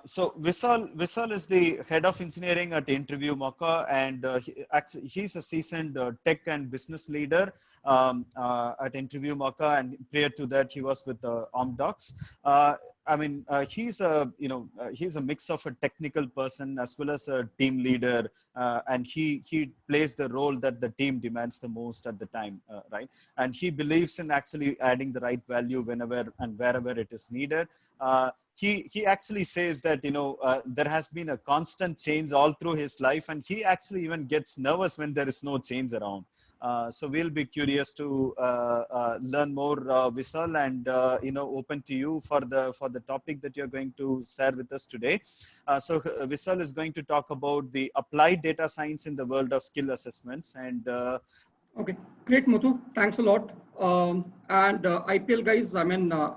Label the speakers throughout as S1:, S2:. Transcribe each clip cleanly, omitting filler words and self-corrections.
S1: So Vishal is the head of engineering at Interview Mocha, and he's a seasoned tech and business leader at Interview Mocha, and prior to that, he was with Omdocs. He's a mix of a technical person as well as a team leader, and he plays the role that the team demands the most at the time, right? And he believes in actually adding the right value whenever and wherever it is needed. He actually says that there has been a constant change all through his life, and he actually even gets nervous when there is no change around. So we'll be curious to learn more, Vishal, and open to you for the topic that you're going to share with us today. Vishal is going to talk about the applied data science in the world of skill assessments, and
S2: okay, great, Muthu. Thanks a lot. And IPL guys, I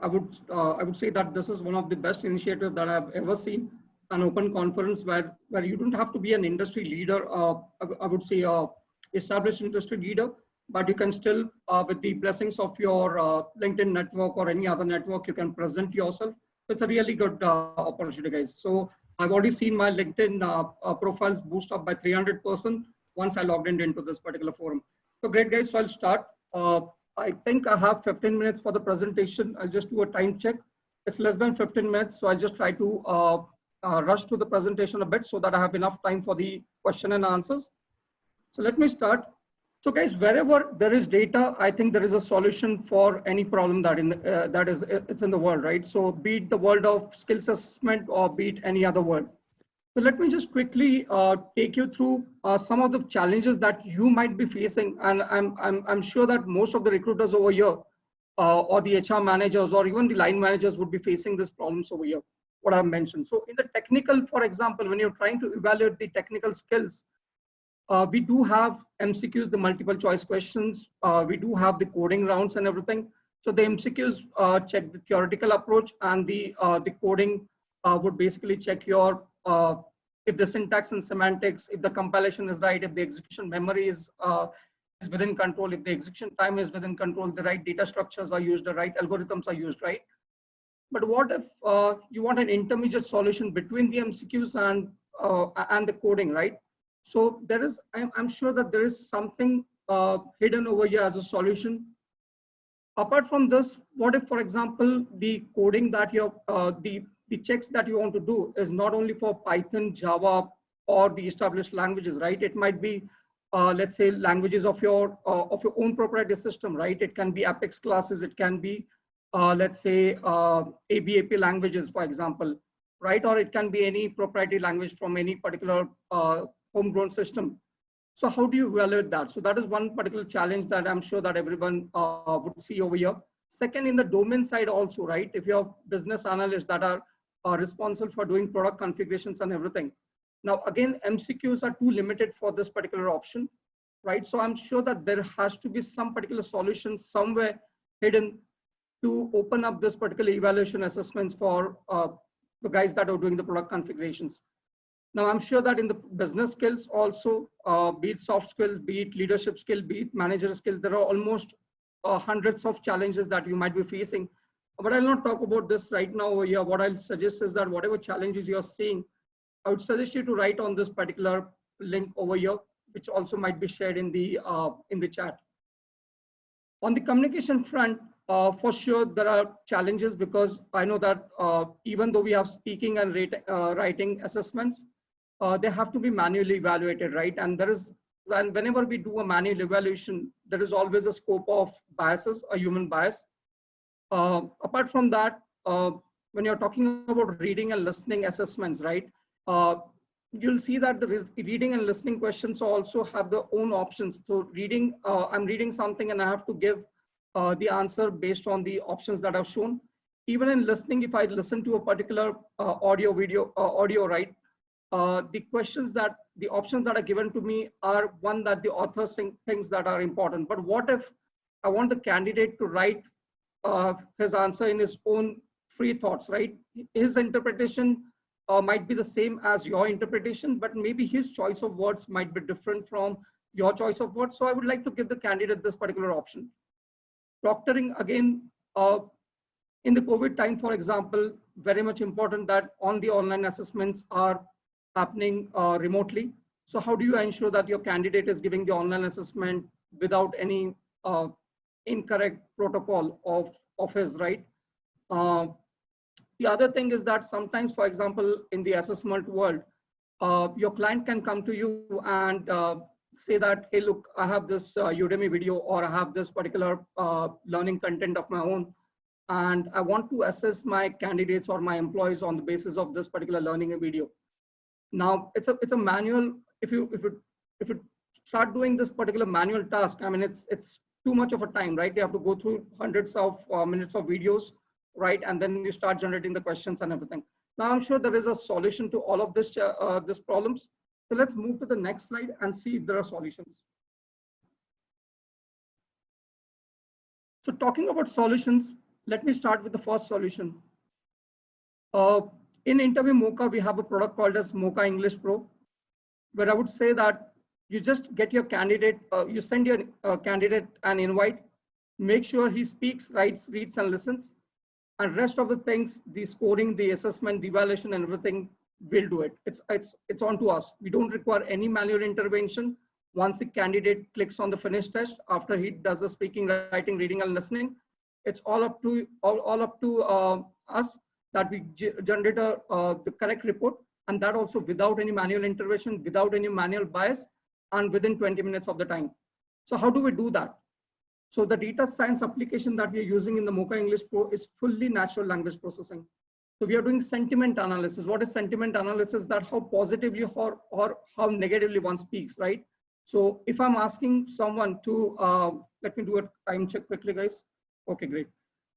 S2: would say that this is one of the best initiatives that I've ever seen. An open conference where you don't have to be an industry leader. I would say established industry leader, but you can still, with the blessings of your LinkedIn network or any other network, you can present yourself. It's a really good opportunity, guys. So I've already seen my LinkedIn profiles boost up by 300% once I logged into this particular forum. So great, guys. So I'll start. I think I have 15 minutes for the presentation. I'll just do a time check. It's less than 15 minutes. So I'll just try to rush to the presentation a bit so that I have enough time for the question and answers. So let me start. So guys, wherever there is data, I think there is a solution for any problem that it's in the world, right? So be it the world of skill assessment or be it any other world. So let me just quickly take you through some of the challenges that you might be facing, and I'm sure that most of the recruiters over here, or the HR managers, or even the line managers would be facing these problems over here. What I've mentioned. So in the technical, for example, when you're trying to evaluate the technical skills, we do have MCQs, the multiple choice questions. We do have the coding rounds and everything. So the MCQs check the theoretical approach, and the coding would basically check your if the syntax and semantics, if the compilation is right, if the execution memory is within control, if the execution time is within control, the right data structures are used, the right algorithms are used, right? But what if you want an intermediate solution between the MCQs and the coding, right? So there is, I'm sure that there is something hidden over here as a solution. Apart from this, what if, for example, the coding that you're the checks that you want to do is not only for Python, Java, or the established languages, right? It might be, let's say, languages of your own proprietary system, right? It can be Apex classes, it can be, let's say, ABAP languages, for example, right? Or it can be any proprietary language from any particular homegrown system. So how do you evaluate that? So that is one particular challenge that I'm sure that everyone would see over here. Second, in the domain side also, right? If you have business analysts that are responsible for doing product configurations and everything. Now, again, MCQs are too limited for this particular option, right? So I'm sure that there has to be some particular solution somewhere hidden to open up this particular evaluation assessments for the guys that are doing the product configurations. Now, I'm sure that in the business skills also, be it soft skills, be it leadership skill, be it manager skills, there are almost hundreds of challenges that you might be facing. But I'll not talk about this right now over here. What I'll suggest is that whatever challenges you're seeing, I would suggest you to write on this particular link over here, which also might be shared in the chat. On the communication front, for sure, there are challenges because I know that even though we have speaking and writing assessments, they have to be manually evaluated, right? And whenever we do a manual evaluation, there is always a scope of biases, a human bias. Apart from that, when you're talking about reading and listening assessments, right? You'll see that the reading and listening questions also have their own options. So reading, I'm reading something and I have to give the answer based on the options that are shown. Even in listening, if I listen to a particular audio, right? The options that are given to me are one that the author thinks that are important. But what if I want the candidate to write his answer in his own free thoughts, right? His interpretation might be the same as your interpretation, but maybe his choice of words might be different from your choice of words. So I would like to give the candidate this particular option. Proctoring, again, in the COVID time, for example, very much important that on the online assessments are happening remotely. So how do you ensure that your candidate is giving the online assessment without any incorrect protocol of his, right? Uh, the other thing is that sometimes, for example, in the assessment world, your client can come to you and say that, hey, look, I have this Udemy video, or I have this particular learning content of my own, and I want to assess my candidates or my employees on the basis of this particular learning video. Now, it's a manual. If you start doing this particular manual task, I mean, it's too much of a time, right? You have to go through hundreds of minutes of videos, right? And then you start generating the questions and everything. Now, I'm sure there is a solution to all of this problems. So let's move to the next slide and see if there are solutions. So talking about solutions, let me start with the first solution. In Interview Mocha, we have a product called as Mocha English Pro, where I would say that you just get your candidate, you send your candidate an invite, make sure he speaks, writes, reads, and listens, and rest of the things, the scoring, the assessment, the evaluation, and everything, we'll do it. It's on to us. We don't require any manual intervention. Once the candidate clicks on the finish test, after he does the speaking, writing, reading, and listening, it's all up to us that we generate the correct report, and that also without any manual intervention, without any manual bias, and within 20 minutes of the time. So how do we do that? So the data science application that we are using in the Mocha English Pro is fully natural language processing. So we are doing sentiment analysis. What is sentiment analysis? That how positively or how negatively one speaks, right? So if I'm asking someone to, let me do a time check quickly, guys. Okay, great.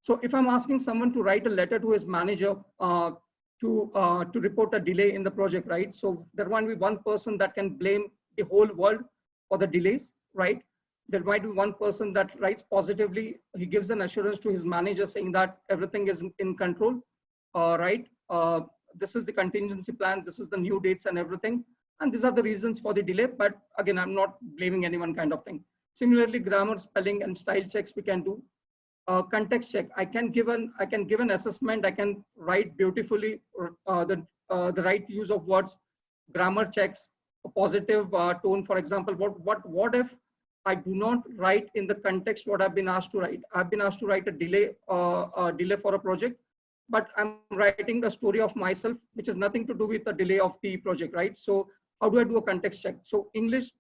S2: So if I'm asking someone to write a letter to his manager to report a delay in the project, right? So there might be one person that can blame the whole world for the delays, right? There might be one person that writes positively. He gives an assurance to his manager saying that everything is in control, right? This is the contingency plan. This is the new dates and everything. And these are the reasons for the delay. But again, I'm not blaming anyone kind of thing. Similarly, grammar, spelling, and style checks we can do. Context check. I can give an assessment. I can write beautifully the right use of words. Grammar checks, a positive tone, for example. What if I do not write in the context what I've been asked to write? I've been asked to write a delay for a project, but I'm writing the story of myself, which has nothing to do with the delay of the project, right? So how do I do a context check? So English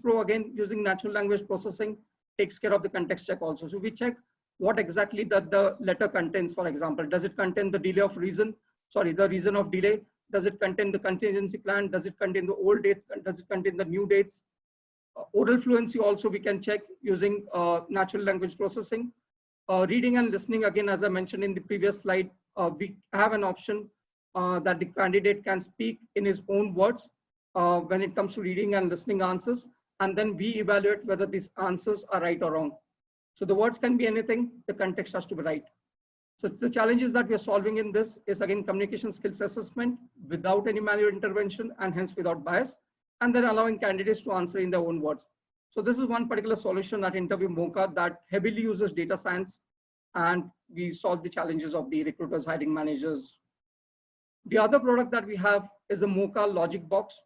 S2: Pro, again, using natural language processing, takes care of the context check also. So we check what exactly that the letter contains, for example. Does it contain the the reason of delay? Does it contain the contingency plan? Does it contain the old date? Does it contain the new dates? Oral fluency also we can check using natural language processing. Reading and listening, again, as I mentioned in the previous slide, we have an option that the candidate can speak in his own words when it comes to reading and listening answers. And then we evaluate whether these answers are right or wrong. So the words can be anything, the context has to be right. So the challenges that we are solving in this is, again, communication skills assessment without any manual intervention and hence without bias, and then allowing candidates to answer in their own words. So this is one particular solution at Interview Mocha that heavily uses data science, and we solve the challenges of the recruiters, hiring managers. The other product that we have is the Mocha Logic Box.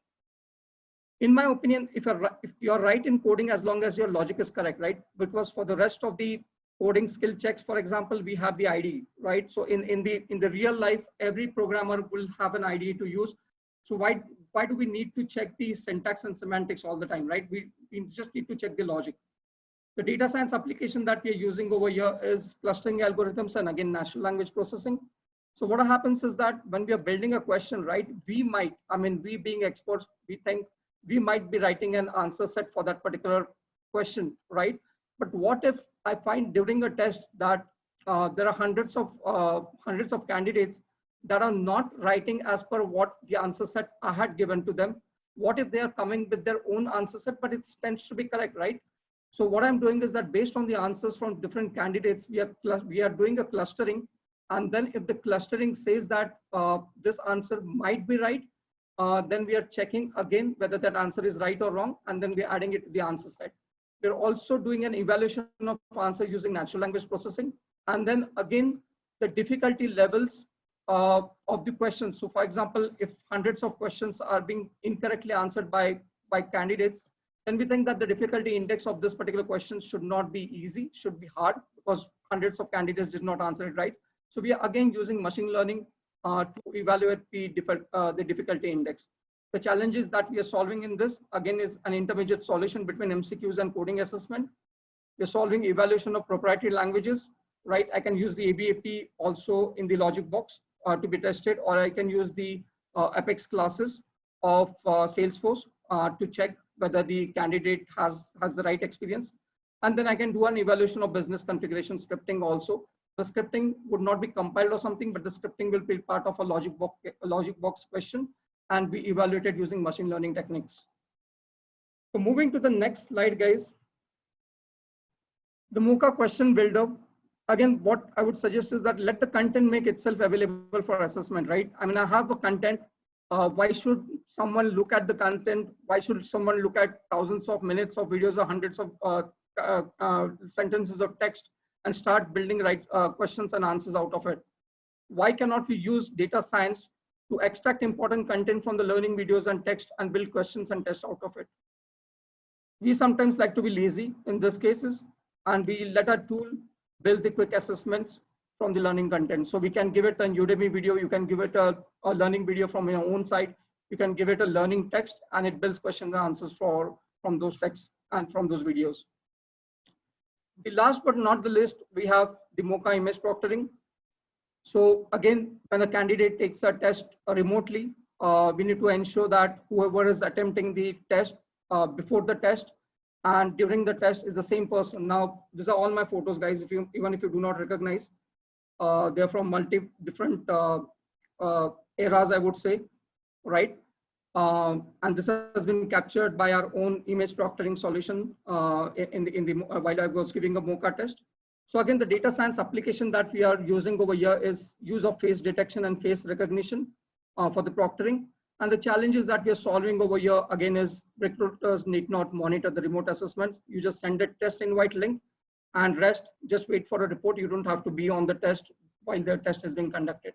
S2: In my opinion, if you're right in coding, as long as your logic is correct, right? Because for the rest of the coding skill checks, for example, we have the IDE, right? So in the real life, every programmer will have an IDE to use. So why do we need to check the syntax and semantics all the time, right? We just need to check the logic. The data science application that we are using over here is clustering algorithms and, again, natural language processing. So what happens is that when we are building a question, right, we being experts, we think we might be writing an answer set for that particular question, right? But what if I find during a test that there are hundreds of candidates that are not writing as per what the answer set I had given to them? What if they are coming with their own answer set, but it tends to be correct, right? So what I'm doing is that based on the answers from different candidates, we are doing a clustering. And then if the clustering says that this answer might be right, then we are checking again whether that answer is right or wrong, and then we're adding it to the answer set. We're also doing an evaluation of answers using natural language processing. And then again, the difficulty levels of the questions. So for example, if hundreds of questions are being incorrectly answered by candidates, then we think that the difficulty index of this particular question should not be easy, should be hard, because hundreds of candidates did not answer it right. So we are again using machine learning to evaluate the difficulty index. The challenges that we are solving in this, again, is an intermediate solution between MCQs and coding assessment. We're solving evaluation of proprietary languages, right? I can use the ABAP also in the logic box to be tested, or I can use the Apex classes of Salesforce to check whether the candidate has the right experience. And then I can do an evaluation of business configuration scripting also. The scripting would not be compiled or something, but the scripting will be part of a logic box question and be evaluated using machine learning techniques. So moving to the next slide, guys. The Mocha question builder. Again, what I would suggest is that let the content make itself available for assessment, right? I mean, I have a content. Why should someone look at the content? Why should someone look at thousands of minutes of videos or hundreds of sentences of text and start building questions and answers out of it? Why cannot we use data science to extract important content from the learning videos and text and build questions and test out of it? We sometimes like to be lazy in these cases, and we let our tool build the quick assessments from the learning content. So we can give it a Udemy video, you can give it a learning video from your own site, you can give it a learning text, and it builds questions and answers from those texts and from those videos. The last but not the least, we have the Mocha image proctoring. So again, when a candidate takes a test remotely, we need to ensure that whoever is attempting the test before the test and during the test is the same person. Now, these are all my photos, guys. Even if you do not recognize, they're from different eras, I would say, right? And this has been captured by our own image proctoring solution while I was giving a Mocha test. So again, the data science application that we are using over here is use of face detection and face recognition for the proctoring. And the challenges that we are solving over here, again, is recruiters need not monitor the remote assessments. You just send a test invite link and rest, just wait for a report. You don't have to be on the test while the test is being conducted.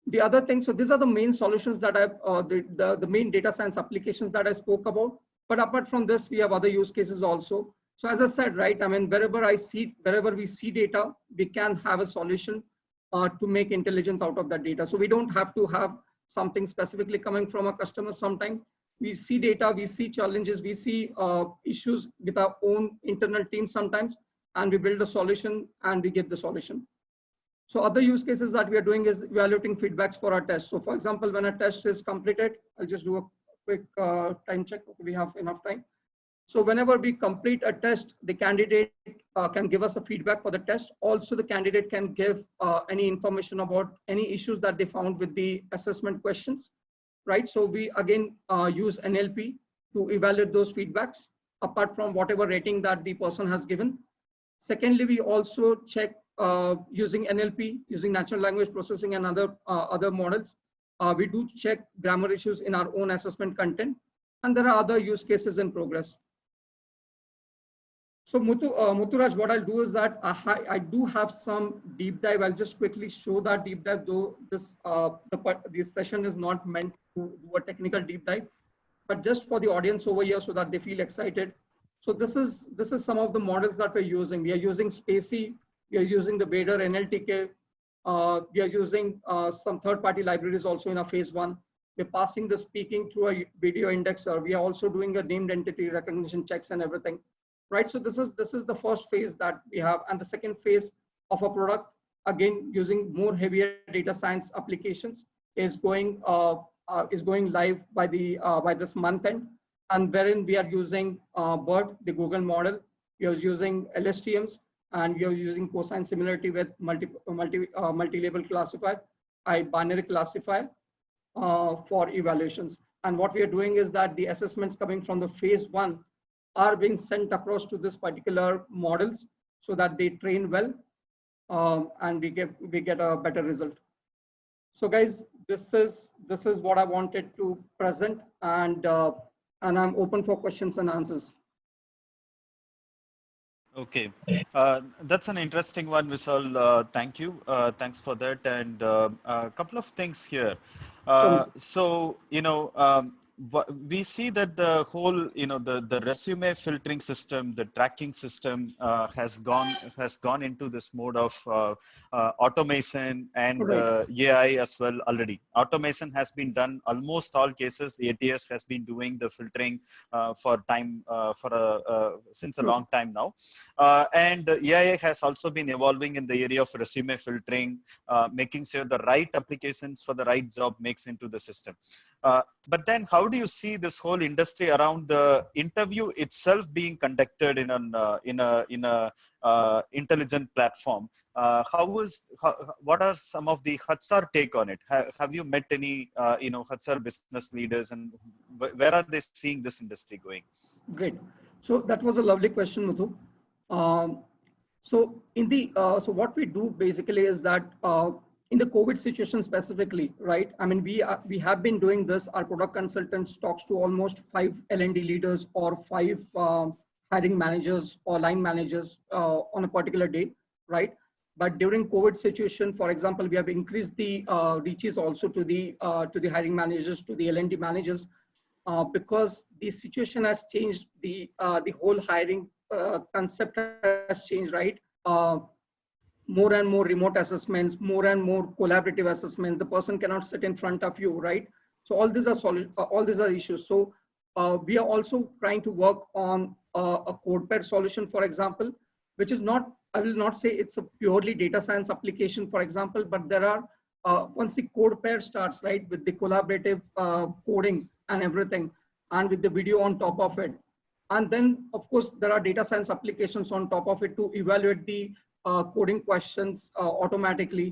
S2: The other thing, so these are the main solutions that the main data science applications that I spoke about. But apart from this, we have other use cases also. So as I said, right, I mean, wherever we see data, we can have a solution to make intelligence out of that data. So we don't have to have something specifically coming from a customer. Sometimes we see data, we see challenges, we see issues with our own internal team sometimes, and we build a solution and we get the solution. So other use cases that we are doing is evaluating feedbacks for our test. So for example, when a test is completed, I'll just do a quick time check. Okay, we have enough time. So whenever we complete a test, the candidate can give us a feedback for the test. Also, the candidate can give any information about any issues that they found with the assessment questions, right? So we again use NLP to evaluate those feedbacks apart from whatever rating that the person has given. Secondly, we also check using NLP, using natural language processing and other models. We do check grammar issues in our own assessment content, and there are other use cases in progress. So Mutturaj, what I'll do is that I do have some deep dive. I'll just quickly show that deep dive, though this session is not meant to do a technical deep dive, but just for the audience over here so that they feel excited. So this is some of the models that we're using. We are using Spacy, we are using the Vader NLTK, we are using some third-party libraries also in our phase 1. We're passing the speaking through a video indexer. We are also doing a named entity recognition checks and everything. Right, so this is the first phase that we have, and the second phase of a product, again using more heavier data science applications, is going live by this month end, and wherein we are using BERT, the Google model. We are using LSTMs, and we are using cosine similarity with multi-label classifier, binary classifier for evaluations. And what we are doing is that the assessments coming from the phase 1 are being sent across to this particular models so that they train well, and we get a better result. So guys, this is what I wanted to present, and I'm open for questions and answers.
S1: Okay, that's an interesting one, Vishal. Thank you. Thanks for that. And a couple of things here.
S2: Sure.
S1: So, we see that the whole, the resume filtering system, the tracking system has gone into this mode of automation and
S2: Right.
S1: AI as well already. Automation has been done almost all cases. ATS has been doing the filtering for time since a
S2: True.
S1: long time now. And AI has also been evolving in the area of resume filtering, making sure the right applications for the right job makes into the system. But then, how do you see this whole industry around the interview itself being conducted in a intelligent platform? What are some of the HR take on it? Have you met any HR business leaders, and where are they seeing this industry going?
S2: Great. So that was a lovely question, Muthu. Um, so what we do basically is that in the COVID situation specifically, right? I mean, we have been doing this. Our product consultants talks to almost 5 L&D leaders or 5 hiring managers or line managers on a particular day, right? But during COVID situation, for example, we have increased the reaches also to the hiring managers, to the L&D managers, because the situation has changed. The whole hiring concept has changed, right? Uh, More and more remote assessments, more and more collaborative assessments. The person cannot sit in front of you, right? So all these are issues. So we are also trying to work on a code pair solution, for example, which is not, I will not say it's a purely data science application, for example, but there are, once the code pair starts, right, with the collaborative coding and everything, and with the video on top of it. And then, of course, there are data science applications on top of it to evaluate the coding questions automatically,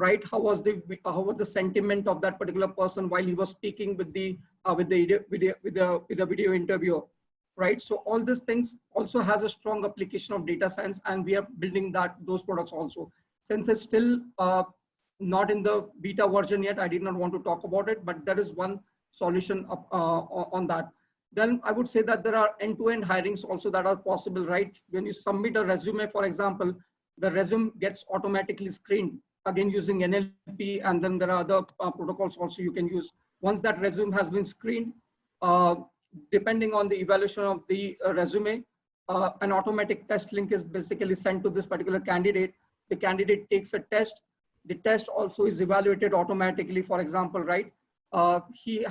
S2: right? How was the sentiment of that particular person while he was speaking with the video interviewer, right? So all these things also has a strong application of data science, and we are building those products also. Since it's still not in the beta version yet, I did not want to talk about it, but there is one solution on that. Then I would say that there are end-to-end hirings also that are possible, right? When you submit a resume, for example, the resume gets automatically screened, again using NLP, and then there are other protocols also you can use. Once that resume has been screened, uh, depending on the evaluation of the resume, an automatic test link is basically sent to this particular candidate. The candidate takes a test. The test also is evaluated automatically. For example, right? He's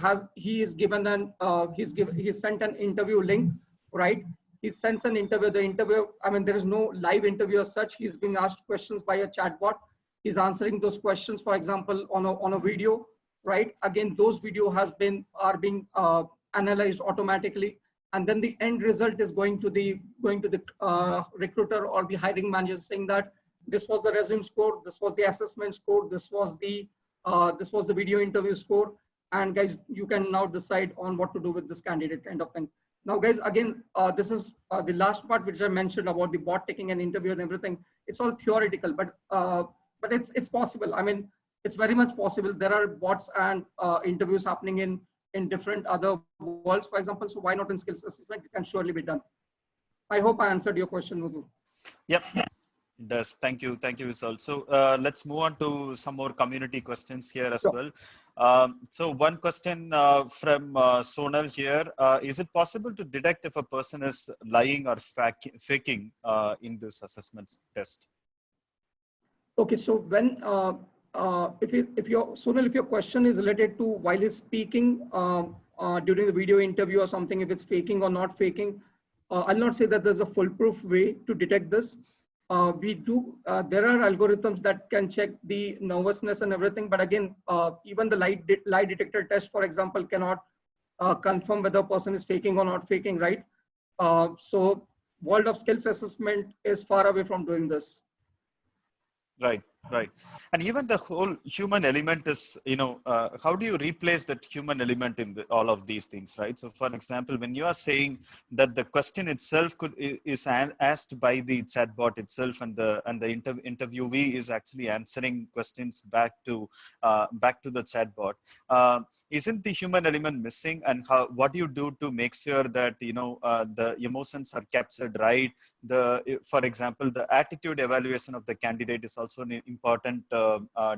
S2: sent an interview link, right? He sends an interview. The interview, I mean, there is no live interview as such. He's being asked questions by a chatbot. He's answering those questions, for example, on a video, right? Again, those video are being analyzed automatically, and then the end result is going to the recruiter or the hiring manager, saying that this was the resume score, this was the assessment score, this was the video interview score, and guys, you can now decide on what to do with this candidate, kind of thing. Now, guys, again, this is the last part which I mentioned about the bot taking an interview and everything. It's all theoretical, but it's possible. I mean, it's very much possible. There are bots and interviews happening in different other worlds, for example. So why not in skills assessment? It can surely be done. I hope I answered your question, Muthu.
S1: Yep. It does. Thank you, Vishal. So let's move on to some more community questions here as
S2: Sure.
S1: well. So one question from Sonal here: is it possible to detect if a person is lying or faking in this assessment test?
S2: Okay, so when if your question is related to while he's speaking during the video interview or something, if it's faking or not faking, I'll not say that there's a foolproof way to detect this. There are algorithms that can check the nervousness and everything, but again, even the lie detector test, for example, cannot confirm whether a person is faking or not faking, right? So world of skills assessment is far away from doing this.
S1: Right. Right. And even the whole human element is, how do you replace that human element in all of these things, right? So for example, when you are saying that the question itself is asked by the chatbot itself, and the interviewee is actually answering questions back to the chatbot, isn't the human element missing? And what do you do to make sure that, the emotions are captured right? For example, the attitude evaluation of the candidate is also an important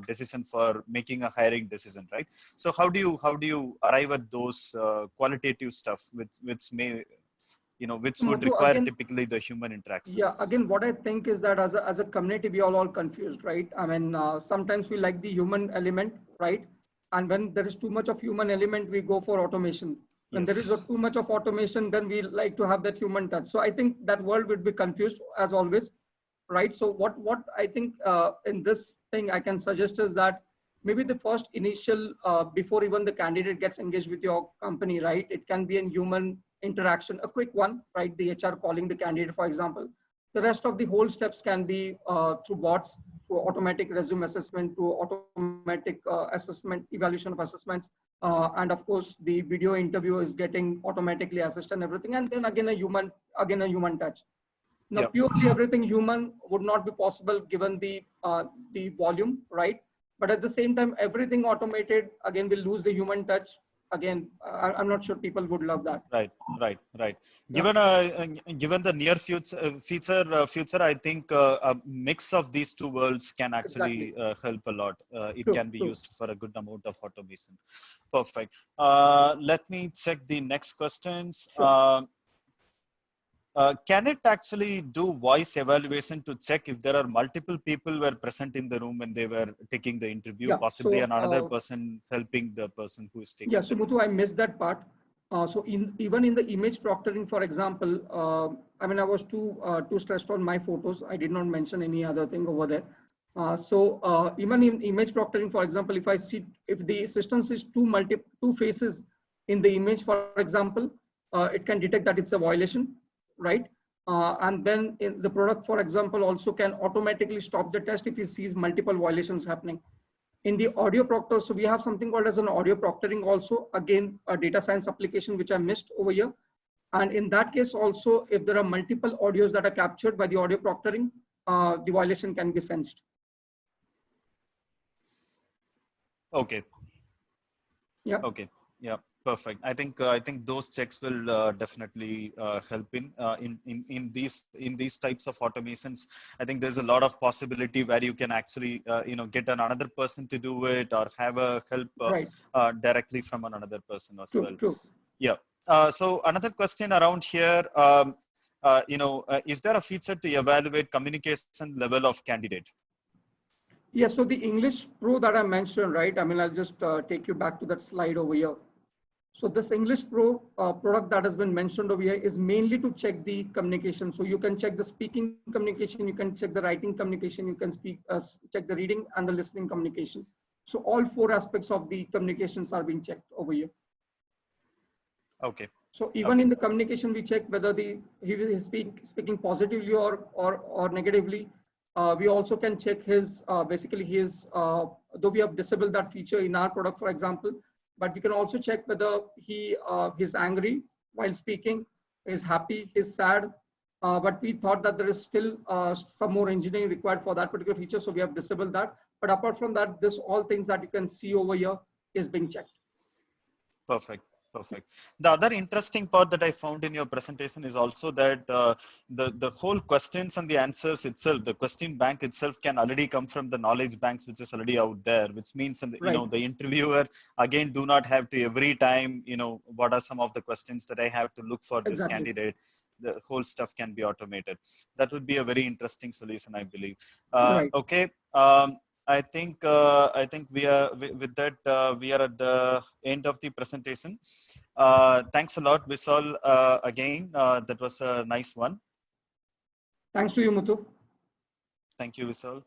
S1: decision for making a hiring decision, right? So how do you arrive at those qualitative stuff which may, which
S2: So
S1: would
S2: Muthu,
S1: require
S2: again,
S1: typically the human
S2: yeah,
S1: interactions?
S2: again, what I think is that as a community, we are all confused, right? I mean, sometimes we like the human element, right? And when there is too much of human element, we go for automation. When there is
S1: Yes.
S2: too much of automation, then we like to have that human touch. So I think that world would be confused as always, right? So what I think in this thing I can suggest is that maybe the first initial before even the candidate gets engaged with your company, right? It can be a human interaction, a quick one, right? The HR calling the candidate, for example. The rest of the whole steps can be through bots, through automatic resume assessment, through automatic assessment, evaluation of assessments, and of course the video interview is getting automatically assessed and everything, and then again a human touch. Now,
S1: Yeah.
S2: purely everything human would not be possible given the volume, right? But at the same time, everything automated again will lose the human touch. Again, I'm not sure people would love that.
S1: Right, right.
S2: Yeah,
S1: Given the near future, I think a mix of these two worlds can
S2: exactly.
S1: actually help a lot. It
S2: True,
S1: can be
S2: true.
S1: used for a good amount of automation. Perfect. Let me check the next questions.
S2: Sure.
S1: Can it actually do voice evaluation to check if there are multiple people were present in the room when they were taking the interview,
S2: Yeah.
S1: possibly another person helping the person who is
S2: Yeah,
S1: taking
S2: so
S1: the
S2: Muthu,
S1: test?
S2: I missed that part. So even in the image proctoring, for example, I mean, I was too stressed on my photos. I did not mention any other thing over there. Even in image proctoring, for example, if the system sees two faces in the image, for example, it can detect that it's a violation, right? And then in the product, for example, also can automatically stop the test if it sees multiple violations happening. In the audio proctor, so we have something called as an audio proctoring also, again, a data science application, which I missed over here. And in that case also, if there are multiple audios that are captured by the audio proctoring, the violation can be sensed.
S1: Okay.
S2: Yeah,
S1: Okay. Yeah. Perfect. I think those checks will definitely help in these types of automations. I think there's a lot of possibility where you can actually get another person to do it, or have a help
S2: right.
S1: directly from another person as
S2: True,
S1: well.
S2: true.
S1: Yeah. So another question around here, is there a feature to evaluate communication level of candidate?
S2: Yeah, so the English Pro that I mentioned, right? I mean, I'll just take you back to that slide over here. So this English Pro product that has been mentioned over here is mainly to check the communication. So you can check the speaking communication, you can check the writing communication, you can check the reading and the listening communication. So all four aspects of the communications are being checked over here.
S1: Okay.
S2: So even
S1: Okay.
S2: in the communication, we check whether he is speaking positively or negatively. We also can check his basically his though we have disabled that feature in our product, for example, but we can also check whether he is angry while speaking, is happy, is sad. But we thought that there is still some more engineering required for that particular feature, so we have disabled that. But apart from that, this all things that you can see over here is being checked.
S1: Perfect. Perfect. The other interesting part that I found in your presentation is also that the whole questions and the answers itself, the question bank itself, can already come from the knowledge banks, which is already out there, which means
S2: Right.
S1: the interviewer again do not have to every time what are some of the questions that I have to look for this
S2: Exactly.
S1: candidate. The whole stuff can be automated. That would be a very interesting solution, I believe.
S2: Right.
S1: Okay. I think with that we are at the end of the presentation. Thanks a lot, Vishal. Again, that was a nice one.
S2: Thanks to you, Muthu.
S1: Thank you, Vishal.